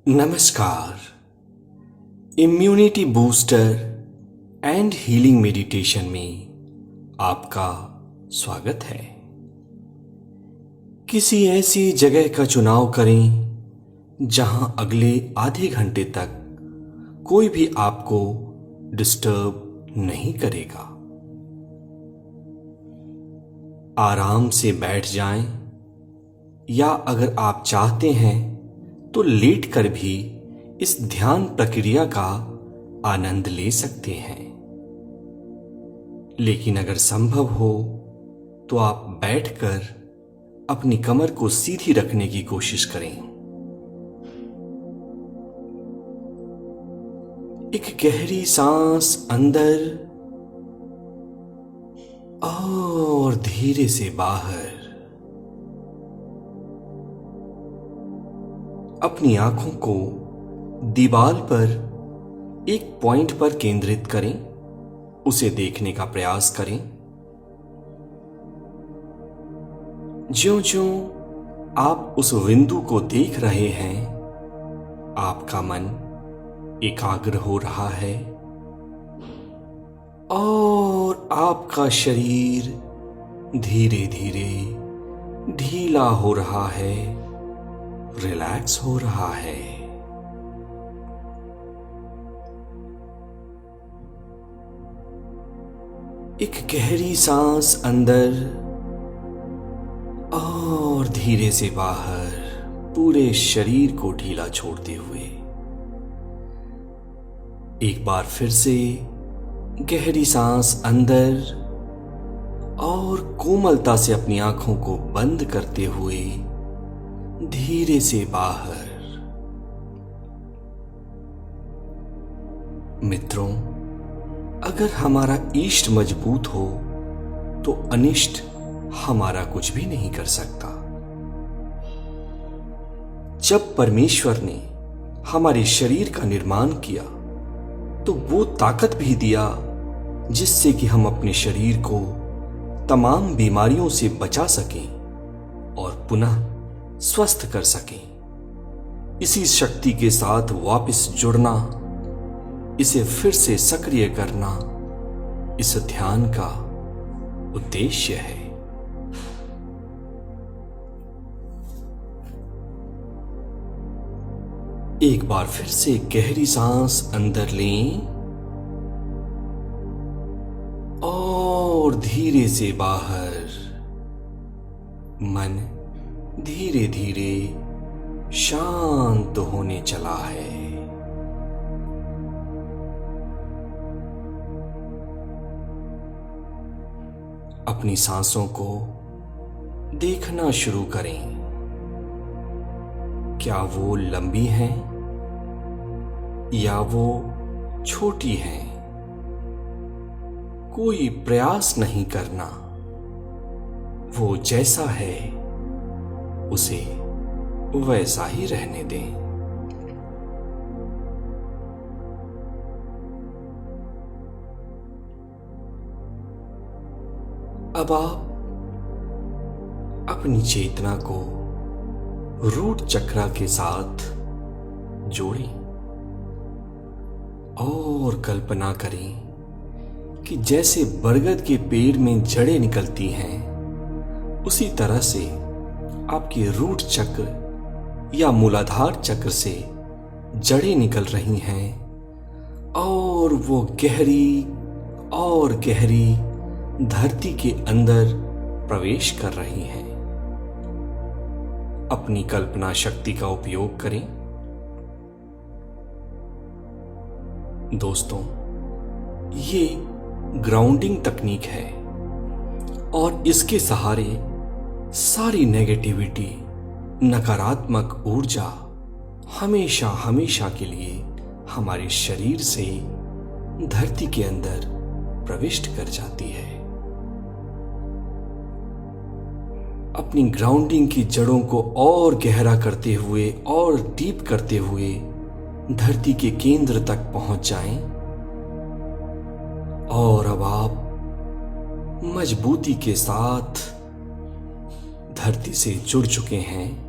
नमस्कार। Immunity booster and healing meditation में आपका स्वागत है। किसी ऐसी जगह का चुनाव करें जहां अगले आधे घंटे तक कोई भी आपको डिस्टर्ब नहीं करेगा। आराम से बैठ जाएं या अगर आप चाहते हैं तो लेटकर भी इस ध्यान प्रक्रिया का आनंद ले सकते हैं। लेकिन अगर संभव हो तो आप बैठकर अपनी कमर को सीधी रखने की कोशिश करें। एक गहरी सांस अंदर और धीरे से बाहर। अपनी आंखों को दीवार पर एक पॉइंट पर केंद्रित करें, उसे देखने का प्रयास करें। ज्यों-ज्यों आप उस बिंदु को देख रहे हैं, आपका मन एकाग्र हो रहा है और आपका शरीर धीरे धीरे ढीला हो रहा है, रिलैक्स हो रहा है। एक गहरी सांस अंदर और धीरे से बाहर, पूरे शरीर को ढीला छोड़ते हुए। एक बार फिर से गहरी सांस अंदर और कोमलता से अपनी आंखों को बंद करते हुए धीरे से बाहर। मित्रों, अगर हमारा इष्ट मजबूत हो तो अनिष्ट हमारा कुछ भी नहीं कर सकता। जब परमेश्वर ने हमारे शरीर का निर्माण किया तो वो ताकत भी दिया जिससे कि हम अपने शरीर को तमाम बीमारियों से बचा सकें और पुनः स्वस्थ कर सकें। इसी शक्ति के साथ वापस जुड़ना, इसे फिर से सक्रिय करना इस ध्यान का उद्देश्य है। एक बार फिर से गहरी सांस अंदर लें और धीरे से बाहर। मन धीरे धीरे शांत होने चला है। अपनी सांसों को देखना शुरू करें। क्या वो लंबी हैं या वो छोटी हैं? कोई प्रयास नहीं करना, वो जैसा है उसे वैसा ही रहने दें। अब आप अपनी चेतना को रूट चक्र के साथ जोड़ें और कल्पना करें कि जैसे बरगद के पेड़ में जड़ें निकलती हैं, उसी तरह से आपके रूट चक्र या मूलाधार चक्र से जड़ें निकल रही हैं और वो गहरी और गहरी धरती के अंदर प्रवेश कर रही हैं। अपनी कल्पना शक्ति का उपयोग करें। दोस्तों, ये ग्राउंडिंग तकनीक है और इसके सहारे सारी नेगेटिविटी, नकारात्मक ऊर्जा हमेशा हमेशा के लिए हमारे शरीर से धरती के अंदर प्रविष्ट कर जाती है। अपनी ग्राउंडिंग की जड़ों को और गहरा करते हुए और डीप करते हुए धरती के केंद्र तक पहुंच जाएं और अब आप मजबूती के साथ धरती से जुड़ चुके हैं।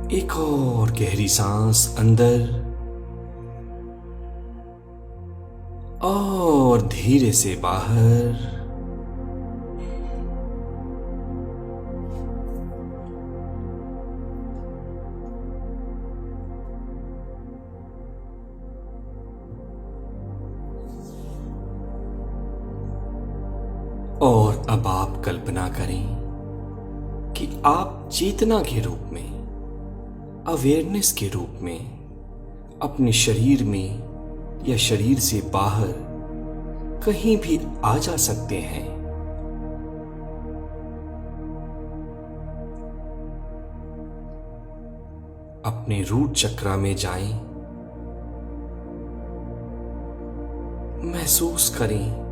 एक और गहरी सांस अंदर और धीरे से बाहर। और अब आप कल्पना करें कि आप चेतना के रूप में, अवेयरनेस के रूप में अपने शरीर में या शरीर से बाहर कहीं भी आ जा सकते हैं। अपने रूट चक्रा में जाएं, महसूस करें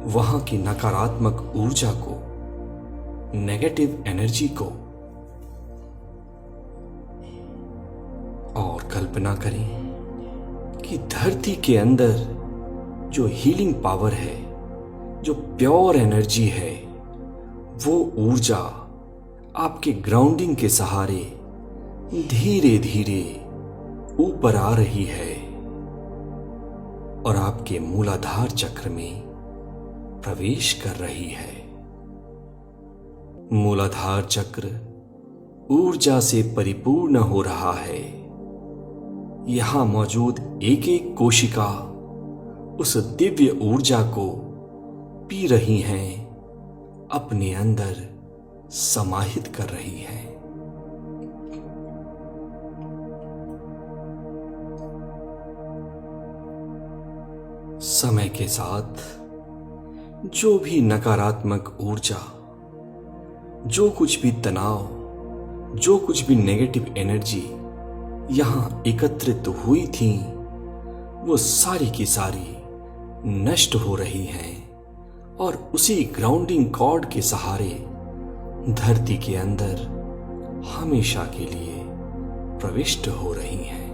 वहां की नकारात्मक ऊर्जा को, नेगेटिव एनर्जी को, और कल्पना करें कि धरती के अंदर जो हीलिंग पावर है, जो प्योर एनर्जी है, वो ऊर्जा आपके ग्राउंडिंग के सहारे धीरे धीरे ऊपर आ रही है और आपके मूलाधार चक्र में प्रवेश कर रही है। मूलाधार चक्र ऊर्जा से परिपूर्ण हो रहा है। यहां मौजूद एक एक कोशिका उस दिव्य ऊर्जा को पी रही हैं, अपने अंदर समाहित कर रही हैं। समय के साथ जो भी नकारात्मक ऊर्जा, जो कुछ भी तनाव, जो कुछ भी नेगेटिव एनर्जी यहां एकत्रित हुई थी, वो सारी की सारी नष्ट हो रही हैं और उसी ग्राउंडिंग कॉर्ड के सहारे धरती के अंदर हमेशा के लिए प्रविष्ट हो रही हैं।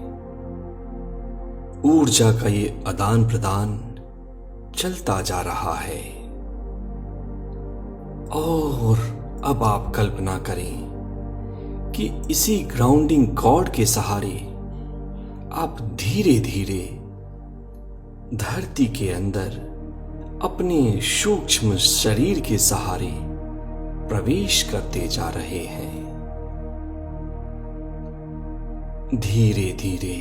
ऊर्जा का ये आदान प्रदान चलता जा रहा है। और अब आप कल्पना करें कि इसी ग्राउंडिंग कॉर्ड के सहारे आप धीरे धीरे धरती के अंदर अपने सूक्ष्म शरीर के सहारे प्रवेश करते जा रहे हैं। धीरे धीरे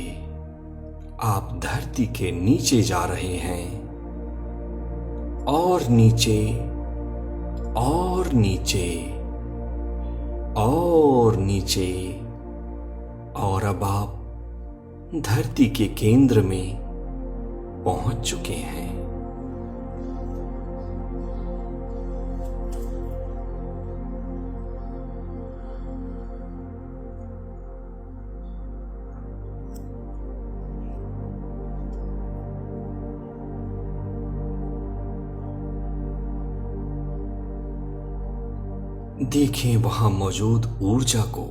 आप धरती के नीचे जा रहे हैं और नीचे और नीचे और नीचे, और अब आप धरती के केंद्र में पहुंच चुके हैं। देखें वहां मौजूद ऊर्जा को।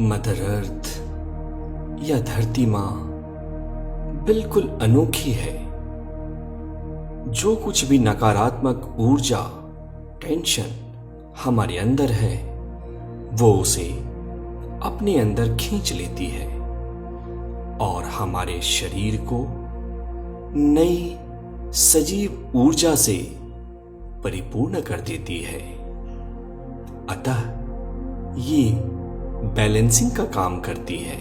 मदर अर्थ या धरती मां बिल्कुल अनोखी है। जो कुछ भी नकारात्मक ऊर्जा, टेंशन हमारे अंदर है, वो उसे अपने अंदर खींच लेती है और हमारे शरीर को नई सजीव ऊर्जा से परिपूर्ण कर देती है। अतः ये बैलेंसिंग का काम करती है।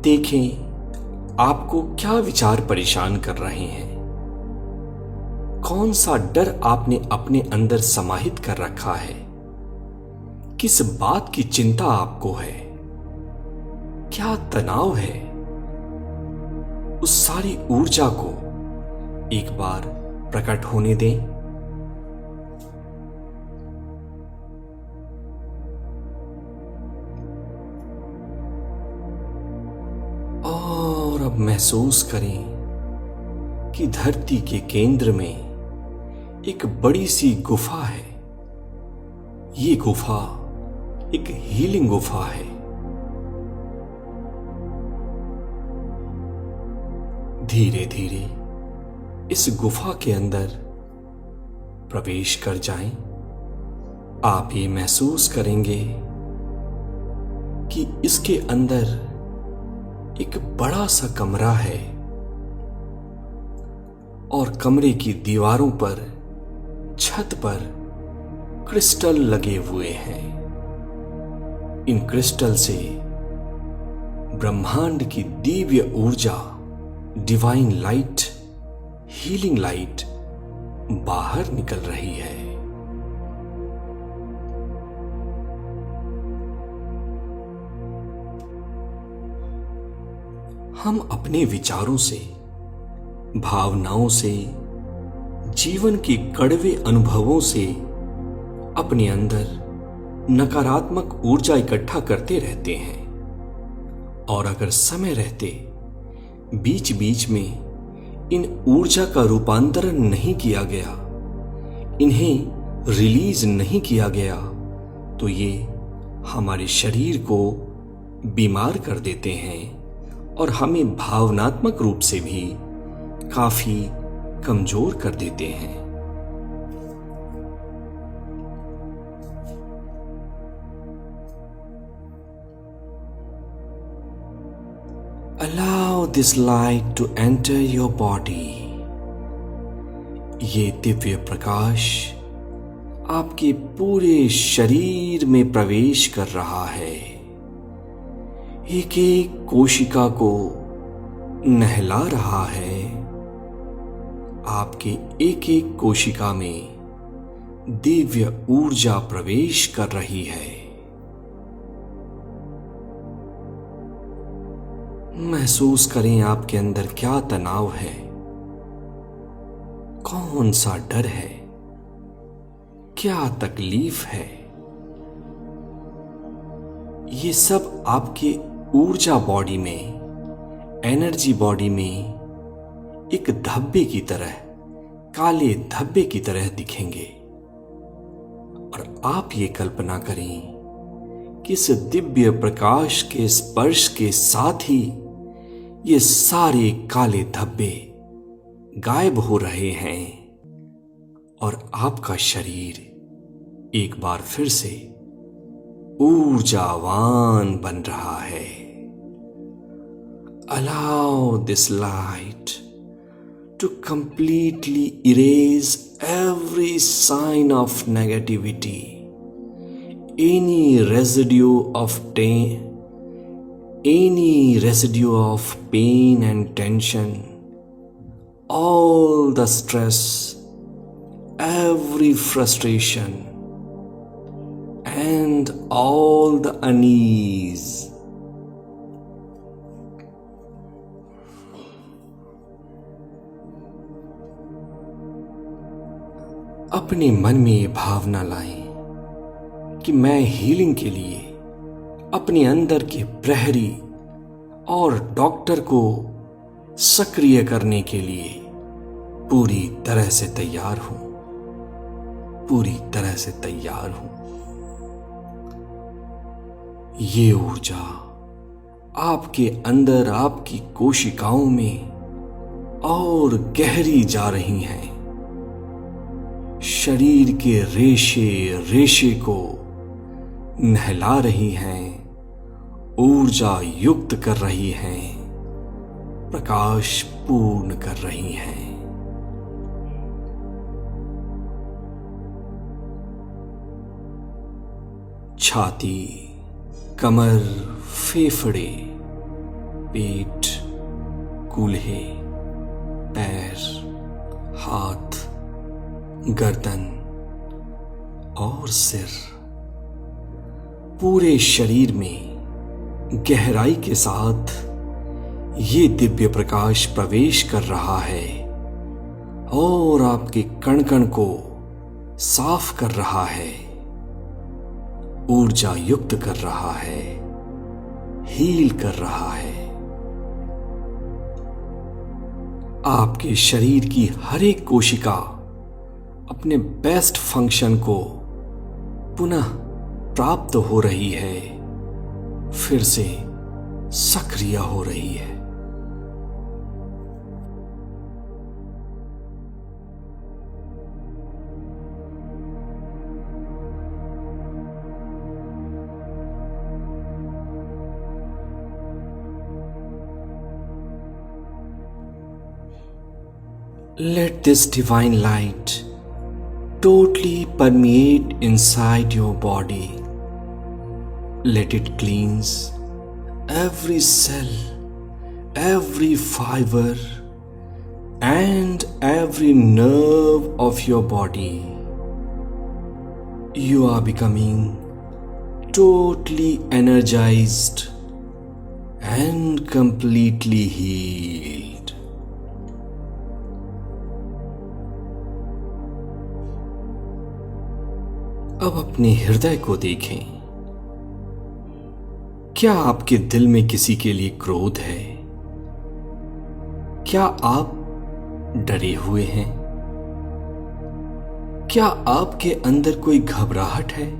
देखें आपको क्या विचार परेशान कर रहे हैं। कौन सा डर आपने अपने अंदर समाहित कर रखा है। किस बात की चिंता आपको है, क्या तनाव है। उस सारी ऊर्जा को एक बार प्रकट होने दें। और अब महसूस करें कि धरती के केंद्र में एक बड़ी सी गुफा है। ये गुफा एक हीलिंग गुफा है। धीरे धीरे इस गुफा के अंदर प्रवेश कर जाएं, आप ये महसूस करेंगे कि इसके अंदर एक बड़ा सा कमरा है और कमरे की दीवारों पर, छत पर क्रिस्टल लगे हुए हैं। इन क्रिस्टल से ब्रह्मांड की दिव्य ऊर्जा, डिवाइन लाइट, हीलिंग लाइट बाहर निकल रही है। हम अपने विचारों से, भावनाओं से, जीवन के कड़वे अनुभवों से अपने अंदर नकारात्मक ऊर्जा इकट्ठा करते रहते हैं और अगर समय रहते बीच बीच में इन ऊर्जा का रूपांतरण नहीं किया गया, इन्हें रिलीज नहीं किया गया, तो ये हमारे शरीर को बीमार कर देते हैं और हमें भावनात्मक रूप से भी काफी कमजोर कर देते हैं। Allow this light to enter your body. ये दिव्य प्रकाश आपके पूरे शरीर में प्रवेश कर रहा है, एक एक कोशिका को नहला रहा है। आपके एक एक कोशिका में दिव्य ऊर्जा प्रवेश कर रही है। महसूस करें आपके अंदर क्या तनाव है, कौन सा डर है, क्या तकलीफ है। ये सब आपके ऊर्जा बॉडी में, एनर्जी बॉडी में एक धब्बे की तरह, काले धब्बे की तरह दिखेंगे। और आप ये कल्पना करें कि इस दिव्य प्रकाश के स्पर्श के साथ ही ये सारे काले धब्बे गायब हो रहे हैं और आपका शरीर एक बार फिर से ऊर्जावान बन रहा है। Allow this light to completely erase every sign of negativity, any residue of pain and tension, all the stress, every frustration, and all the unease. अपने मन में ये भावना लाएं कि मैं हीलिंग के लिए अपने अंदर के प्रहरी और डॉक्टर को सक्रिय करने के लिए पूरी तरह से तैयार हूं, पूरी तरह से तैयार हूं। ये ऊर्जा आपके अंदर, आपकी कोशिकाओं में और गहरी जा रही है, शरीर के रेशे रेशे को नहला रही हैं, ऊर्जा युक्त कर रही हैं, प्रकाश पूर्ण कर रही हैं। छाती, कमर, फेफड़े, पेट, कूल्हे, पैर, हाथ, गर्दन और सिर, पूरे शरीर में गहराई के साथ ये दिव्य प्रकाश प्रवेश कर रहा है और आपके कण कण को साफ कर रहा है, ऊर्जा युक्त कर रहा है, हील कर रहा है। आपके शरीर की हर एक कोशिका अपने बेस्ट फंक्शन को पुनः प्राप्त हो रही है, फिर से सक्रिय हो रही है। Let this divine light totally permeate inside your body. Let it cleanse every cell, every fiber, and every nerve of your body. You are becoming totally energized and completely healed. अब अपने हृदय को देखें। क्या आपके दिल में किसी के लिए क्रोध है? क्या आप डरे हुए हैं? क्या आपके अंदर कोई घबराहट है?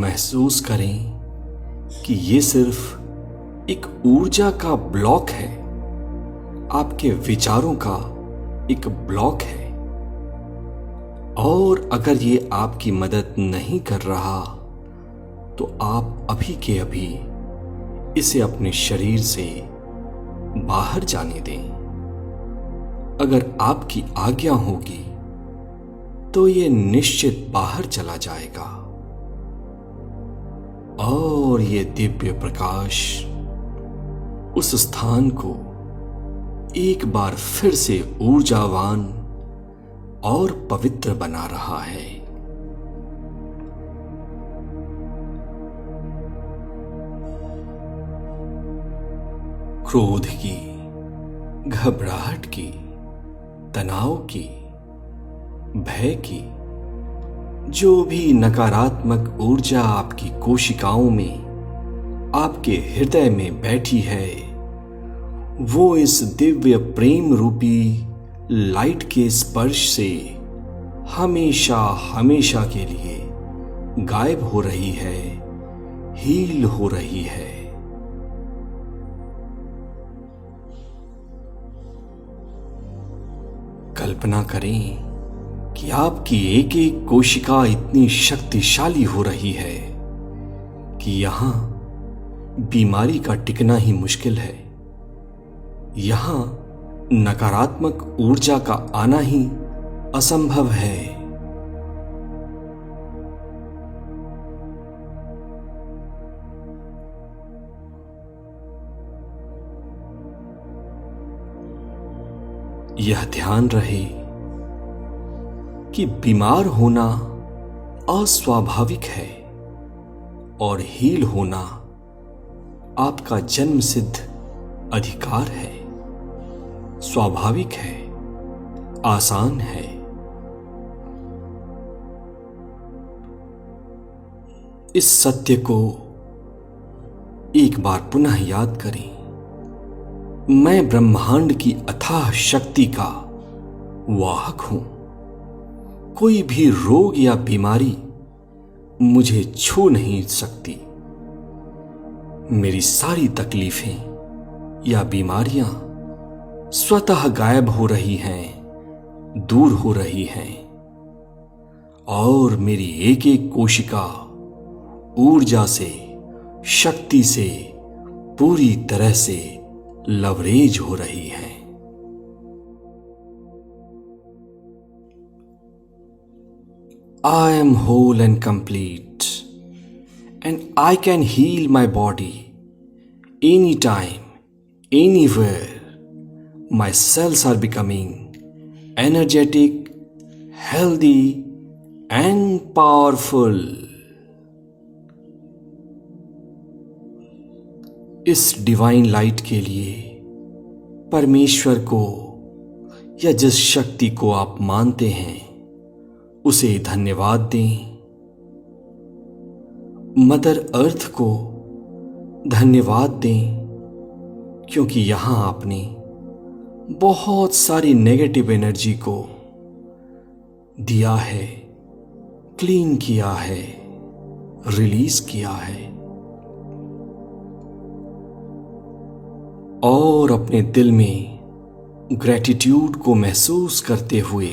महसूस करें कि ये सिर्फ एक ऊर्जा का ब्लॉक है, आपके विचारों का एक ब्लॉक है। और अगर ये आपकी मदद नहीं कर रहा तो आप अभी के अभी इसे अपने शरीर से बाहर जाने दें। अगर आपकी आज्ञा होगी तो ये निश्चित बाहर चला जाएगा और ये दिव्य प्रकाश उस स्थान को एक बार फिर से ऊर्जावान और पवित्र बना रहा है। क्रोध की, घबराहट की, तनाव की, भय की, जो भी नकारात्मक ऊर्जा आपकी कोशिकाओं में, आपके हृदय में बैठी है, वो इस दिव्य प्रेम रूपी लाइट के स्पर्श से हमेशा हमेशा के लिए गायब हो रही है, हील हो रही है। कल्पना करें कि आपकी एक एक कोशिका इतनी शक्तिशाली हो रही है कि यहां बीमारी का टिकना ही मुश्किल है। यहां नकारात्मक ऊर्जा का आना ही असंभव है। यह ध्यान रहे कि बीमार होना अस्वाभाविक है और हील होना आपका जन्मसिद्ध अधिकार है, स्वाभाविक है, आसान है। इस सत्य को एक बार पुनः याद करें। मैं ब्रह्मांड की अथाह शक्ति का वाहक हूं। कोई भी रोग या बीमारी मुझे छू नहीं सकती। मेरी सारी तकलीफें या बीमारियां स्वतः गायब हो रही हैं, दूर हो रही हैं और मेरी एक एक कोशिका ऊर्जा से, शक्ति से पूरी तरह से लवरेज हो रही है। I am whole and complete, and I can heal my body anytime, anywhere. My cells are becoming energetic, healthy, and powerful. इस डिवाइन लाइट के लिए परमेश्वर को या जिस शक्ति को आप मानते हैं उसे धन्यवाद दें। मदर अर्थ को धन्यवाद दें क्योंकि यहां आपने बहुत सारी नेगेटिव एनर्जी को दिया है, क्लीन किया है, रिलीज किया है। और अपने दिल में ग्रैटिट्यूड को महसूस करते हुए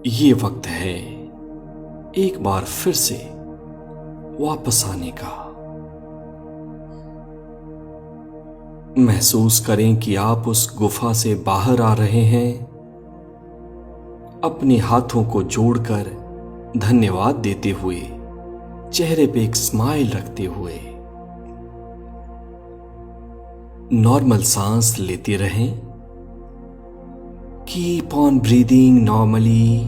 ये वक्त है एक बार फिर से वापस आने का। महसूस करें कि आप उस गुफा से बाहर आ रहे हैं, अपने हाथों को जोड़कर धन्यवाद देते हुए, चेहरे पे एक स्माइल रखते हुए। नॉर्मल सांस लेते रहें। Keep on breathing normally.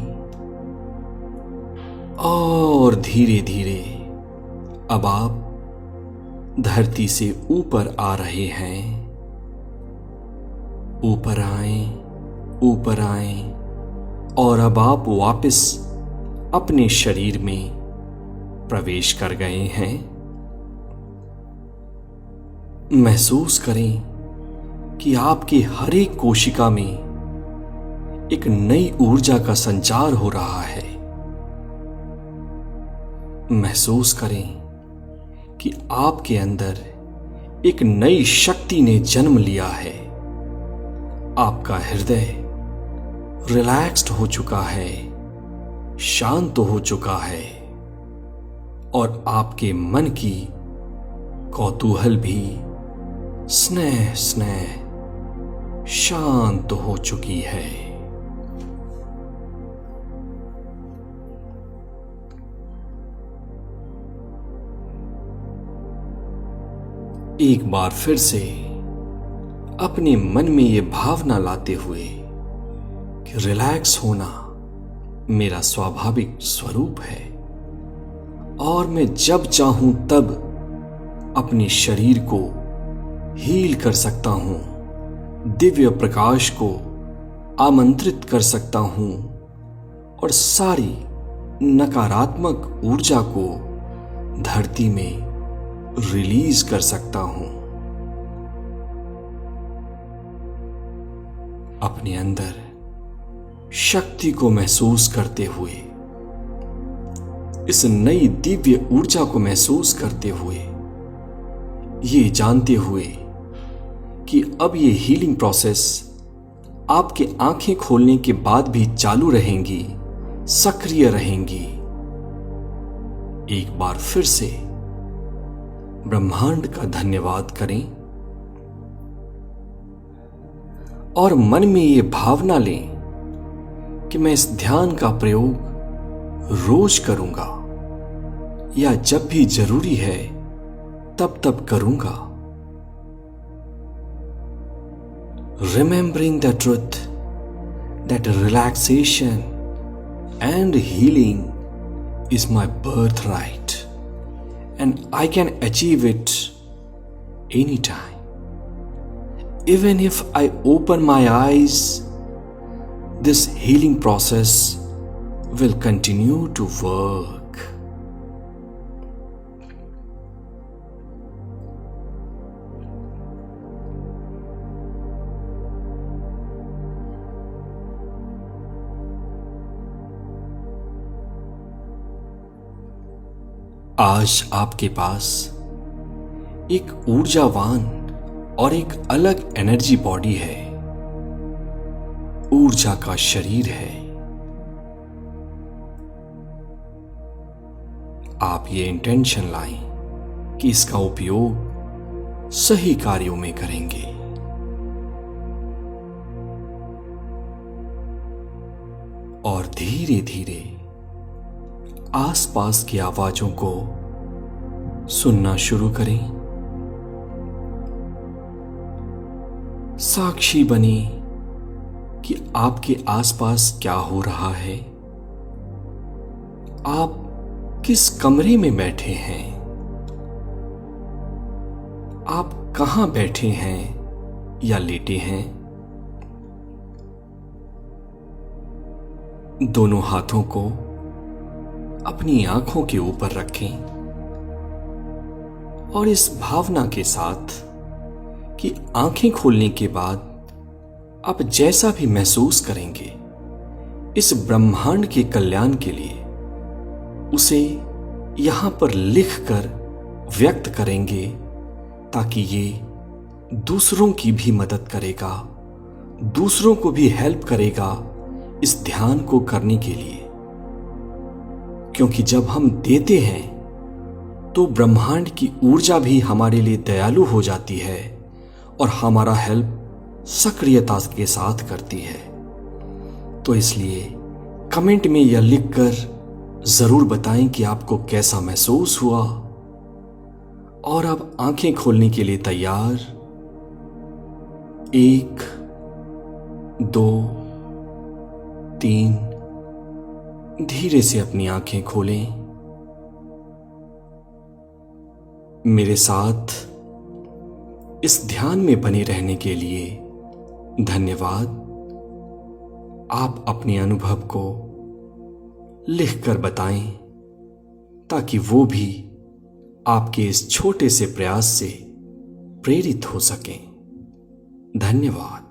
और धीरे धीरे अब आप धरती से ऊपर आ रहे हैं। ऊपर ऊपर आएं और अब आप वापस अपने शरीर में प्रवेश कर गए हैं। महसूस करें कि आपके हर एक कोशिका में एक नई ऊर्जा का संचार हो रहा है। महसूस करें कि आपके अंदर एक नई शक्ति ने जन्म लिया है। आपका हृदय रिलैक्स्ड हो चुका है, शांत हो चुका है और आपके मन की कौतूहल भी स्नेह स्नेह शांत हो चुकी है। एक बार फिर से अपने मन में यह भावना लाते हुए कि रिलैक्स होना मेरा स्वाभाविक स्वरूप है और मैं जब चाहूं तब अपने शरीर को हील कर सकता हूं, दिव्य प्रकाश को आमंत्रित कर सकता हूं और सारी नकारात्मक ऊर्जा को धरती में रिलीज कर सकता हूं। अपने अंदर शक्ति को महसूस करते हुए, इस नई दिव्य ऊर्जा को महसूस करते हुए, ये जानते हुए कि अब ये हीलिंग प्रोसेस आपके आंखें खोलने के बाद भी चालू रहेंगी, सक्रिय रहेंगी। एक बार फिर से ब्रह्मांड का धन्यवाद करें और मन में ये भावना लें कि मैं इस ध्यान का प्रयोग रोज करूंगा या जब भी जरूरी है तब तब करूंगा। Remembering the truth that relaxation and healing is my birthright and I can achieve it anytime. Even if I open my eyes, this healing process will continue to work. आज आपके पास एक ऊर्जावान और एक अलग एनर्जी बॉडी है, ऊर्जा का शरीर है। आप ये इंटेंशन लाएं कि इसका उपयोग सही कार्यों में करेंगे। और धीरे धीरे आसपास की आवाजों को सुनना शुरू करें। साक्षी बने कि आपके आसपास क्या हो रहा है। आप किस कमरे में बैठे हैं, आप कहां बैठे हैं या लेटे हैं। दोनों हाथों को अपनी आंखों के ऊपर रखें और इस भावना के साथ कि आंखें खोलने के बाद आप जैसा भी महसूस करेंगे इस ब्रह्मांड के कल्याण के लिए, उसे यहां पर लिखकर व्यक्त करेंगे ताकि ये दूसरों की भी मदद करेगा, दूसरों को भी हेल्प करेगा इस ध्यान को करने के लिए। क्योंकि जब हम देते हैं तो ब्रह्मांड की ऊर्जा भी हमारे लिए दयालु हो जाती है और हमारा हेल्प सक्रियता के साथ करती है। तो इसलिए कमेंट में यह लिखकर जरूर बताएं कि आपको कैसा महसूस हुआ। और अब आंखें खोलने के लिए तैयार। 1 2 3। धीरे से अपनी आंखें खोलें। मेरे साथ इस ध्यान में बने रहने के लिए धन्यवाद। आप अपने अनुभव को लिखकर बताएं ताकि वो भी आपके इस छोटे से प्रयास से प्रेरित हो सकें। धन्यवाद।